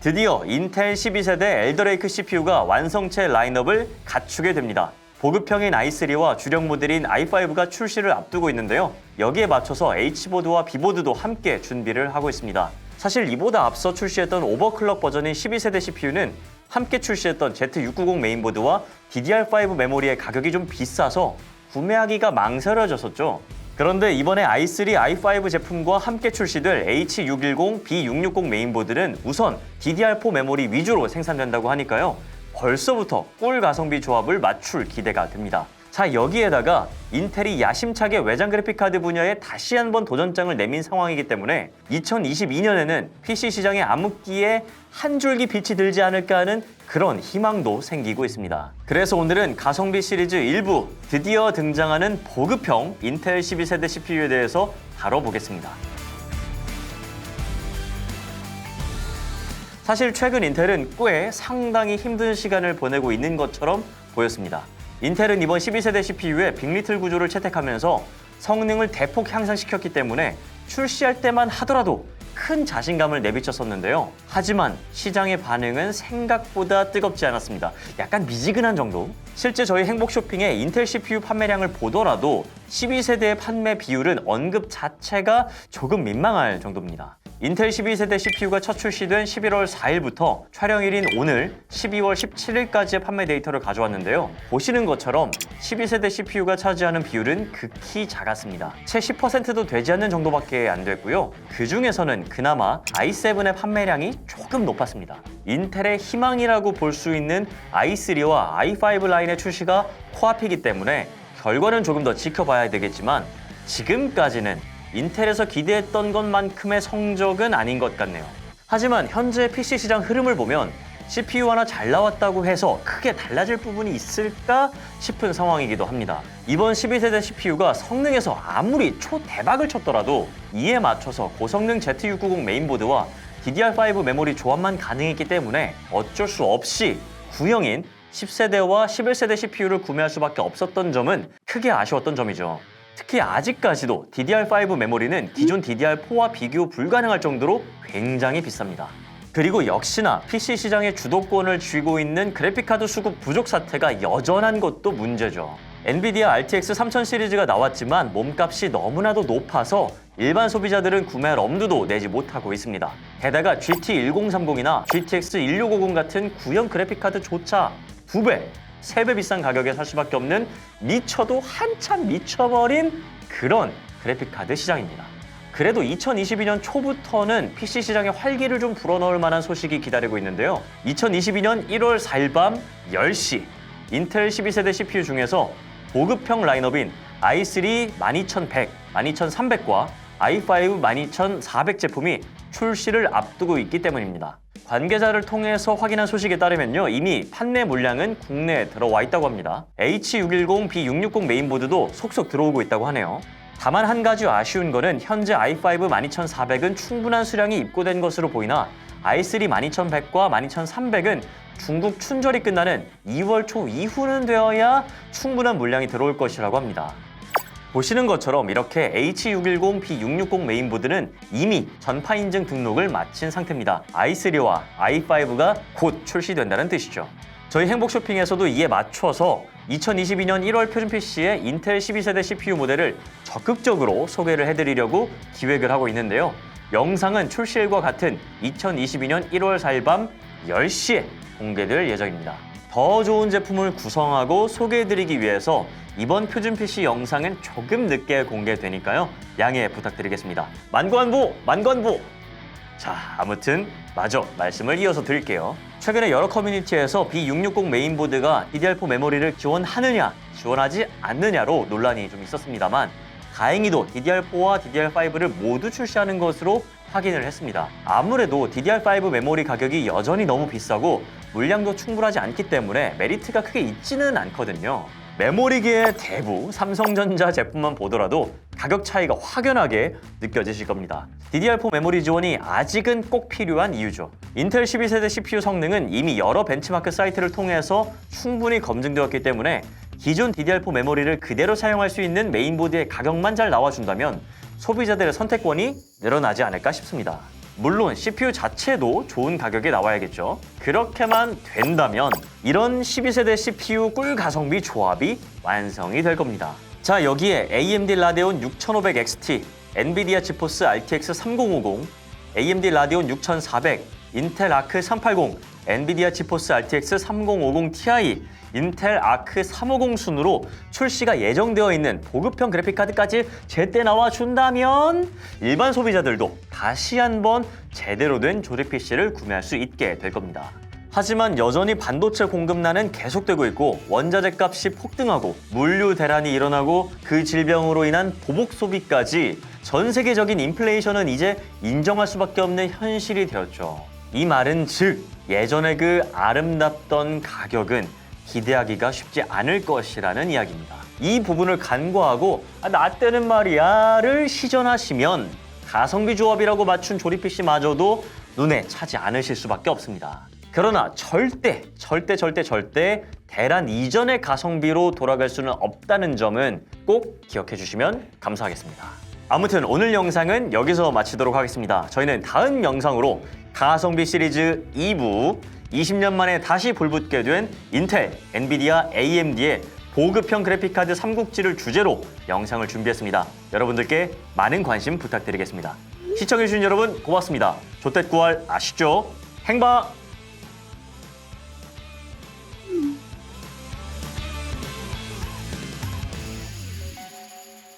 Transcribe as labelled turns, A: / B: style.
A: 드디어 인텔 12세대 엘더레이크 CPU가 완성체 라인업을 갖추게 됩니다. 보급형인 i3와 주력 모델인 i5가 출시를 앞두고 있는데요. 여기에 맞춰서 H보드와 B보드도 함께 준비를 하고 있습니다. 사실 이보다 앞서 출시했던 오버클럭 버전인 12세대 CPU는 함께 출시했던 Z690 메인보드와 DDR5 메모리의 가격이 좀 비싸서 구매하기가 망설여졌었죠. 그런데 이번에 i3, i5 제품과 함께 출시될 H610, B660 메인보드는 우선 DDR4 메모리 위주로 생산된다고 하니까요. 벌써부터 꿀 가성비 조합을 맞출 기대가 됩니다. 자, 여기에다가 인텔이 야심차게 외장 그래픽카드 분야에 다시 한번 도전장을 내민 상황이기 때문에 2022년에는 PC 시장의 암흑기에 한 줄기 빛이 들지 않을까 하는 그런 희망도 생기고 있습니다. 그래서 오늘은 가성비 시리즈 일부 드디어 등장하는 보급형 인텔 12세대 CPU에 대해서 다뤄보겠습니다. 사실 최근 인텔은 꽤 상당히 힘든 시간을 보내고 있는 것처럼 보였습니다. 인텔은 이번 12세대 CPU에 빅리틀 구조를 채택하면서 성능을 대폭 향상시켰기 때문에 출시할 때만 하더라도 큰 자신감을 내비쳤었는데요. 하지만 시장의 반응은 생각보다 뜨겁지 않았습니다. 약간 미지근한 정도? 실제 저희 행복쇼핑의 인텔 CPU 판매량을 보더라도 12세대의 판매 비율은 언급 자체가 조금 민망할 정도입니다. 인텔 12세대 CPU가 첫 출시된 11월 4일부터 촬영일인 오늘 12월 17일까지의 판매 데이터를 가져왔는데요. 보시는 것처럼 12세대 CPU가 차지하는 비율은 극히 작았습니다. 채 10%도 되지 않는 정도밖에 안 됐고요. 그 중에서는 그나마 i7의 판매량이 조금 높았습니다. 인텔의 희망이라고 볼 수 있는 i3와 i5 라인의 출시가 코앞이기 때문에 결과는 조금 더 지켜봐야 되겠지만 지금까지는 인텔에서 기대했던 것만큼의 성적은 아닌 것 같네요. 하지만 현재 PC 시장 흐름을 보면 CPU 하나 잘 나왔다고 해서 크게 달라질 부분이 있을까 싶은 상황이기도 합니다. 이번 12세대 CPU가 성능에서 아무리 초대박을 쳤더라도 이에 맞춰서 고성능 Z690 메인보드와 DDR5 메모리 조합만 가능했기 때문에 어쩔 수 없이 구형인 10세대와 11세대 CPU를 구매할 수밖에 없었던 점은 크게 아쉬웠던 점이죠. 특히 아직까지도 DDR5 메모리는 기존 DDR4와 비교 불가능할 정도로 굉장히 비쌉니다. 그리고 역시나 PC 시장의 주도권을 쥐고 있는 그래픽카드 수급 부족 사태가 여전한 것도 문제죠. 엔비디아 RTX 3000 시리즈가 나왔지만 몸값이 너무나도 높아서 일반 소비자들은 구매할 엄두도 내지 못하고 있습니다. 게다가 GT1030이나 GTX 1650 같은 구형 그래픽카드조차 2배, 3배 비싼 가격에 살 수밖에 없는 미쳐도 한참 미쳐버린 그런 그래픽카드 시장입니다. 그래도 2022년 초부터는 PC 시장에 활기를 좀 불어넣을 만한 소식이 기다리고 있는데요. 2022년 1월 4일 밤 10시 인텔 12세대 CPU 중에서 보급형 라인업인 i3 12100, 12300과 i5 12400 제품이 출시를 앞두고 있기 때문입니다. 관계자를 통해서 확인한 소식에 따르면요. 이미 판매 물량은 국내에 들어와 있다고 합니다. H610, B660 메인보드도 속속 들어오고 있다고 하네요. 다만 한 가지 아쉬운 거는 현재 i5 12400은 충분한 수량이 입고된 것으로 보이나 i3 12100과 12300은 중국 춘절이 끝나는 2월 초 이후는 되어야 충분한 물량이 들어올 것이라고 합니다. 보시는 것처럼 이렇게 H610, B660 메인보드는 이미 전파 인증 등록을 마친 상태입니다. i3와 i5가 곧 출시된다는 뜻이죠. 저희 행복쇼핑에서도 이에 맞춰서 2022년 1월 표준 PC의 인텔 12세대 CPU 모델을 적극적으로 소개를 해드리려고 기획을 하고 있는데요. 영상은 출시일과 같은 2022년 1월 4일 밤 10시에 공개될 예정입니다. 더 좋은 제품을 구성하고 소개해드리기 위해서 이번 표준 PC 영상은 조금 늦게 공개되니까요. 양해 부탁드리겠습니다. 만관부! 만관부! 자, 아무튼 마저 말씀을 이어서 드릴게요. 최근에 여러 커뮤니티에서 B660 메인보드가 DDR4 메모리를 지원하느냐, 지원하지 않느냐로 논란이 좀 있었습니다만 다행히도 DDR4와 DDR5를 모두 출시하는 것으로 확인을 했습니다. 아무래도 DDR5 메모리 가격이 여전히 너무 비싸고 물량도 충분하지 않기 때문에 메리트가 크게 있지는 않거든요. 메모리계의 대부 삼성전자 제품만 보더라도 가격 차이가 확연하게 느껴지실 겁니다. DDR4 메모리 지원이 아직은 꼭 필요한 이유죠. 인텔 12세대 CPU 성능은 이미 여러 벤치마크 사이트를 통해서 충분히 검증되었기 때문에 기존 DDR4 메모리를 그대로 사용할 수 있는 메인보드의 가격만 잘 나와준다면 소비자들의 선택권이 늘어나지 않을까 싶습니다. 물론 CPU 자체도 좋은 가격에 나와야겠죠. 그렇게만 된다면 이런 12세대 CPU 꿀 가성비 조합이 완성이 될 겁니다. 자, 여기에 AMD 라데온 6500XT, 엔비디아 지포스 RTX 3050, AMD 라데온 6400, 인텔 아크 380, 엔비디아 지포스 RTX 3050 Ti, 인텔 아크 350 순으로 출시가 예정되어 있는 보급형 그래픽카드까지 제때 나와준다면 일반 소비자들도 다시 한번 제대로 된 조립 PC를 구매할 수 있게 될 겁니다. 하지만 여전히 반도체 공급난은 계속되고 있고 원자재 값이 폭등하고 물류 대란이 일어나고 그 질병으로 인한 보복 소비까지 전 세계적인 인플레이션은 이제 인정할 수밖에 없는 현실이 되었죠. 이 말은 즉 예전의 그 아름답던 가격은 기대하기가 쉽지 않을 것이라는 이야기입니다. 이 부분을 간과하고 나 때는 말이야를 시전하시면 가성비 조합이라고 맞춘 조립 PC마저도 눈에 차지 않으실 수밖에 없습니다. 그러나 절대 대란 이전의 가성비로 돌아갈 수는 없다는 점은 꼭 기억해 주시면 감사하겠습니다. 아무튼 오늘 영상은 여기서 마치도록 하겠습니다. 저희는 다음 영상으로 가성비 시리즈 2부 20년 만에 다시 불붙게 된 인텔, 엔비디아, AMD의 보급형 그래픽카드 삼국지를 주제로 영상을 준비했습니다. 여러분들께 많은 관심 부탁드리겠습니다. 시청해주신 여러분 고맙습니다. 조댓구알 아시죠? 행바!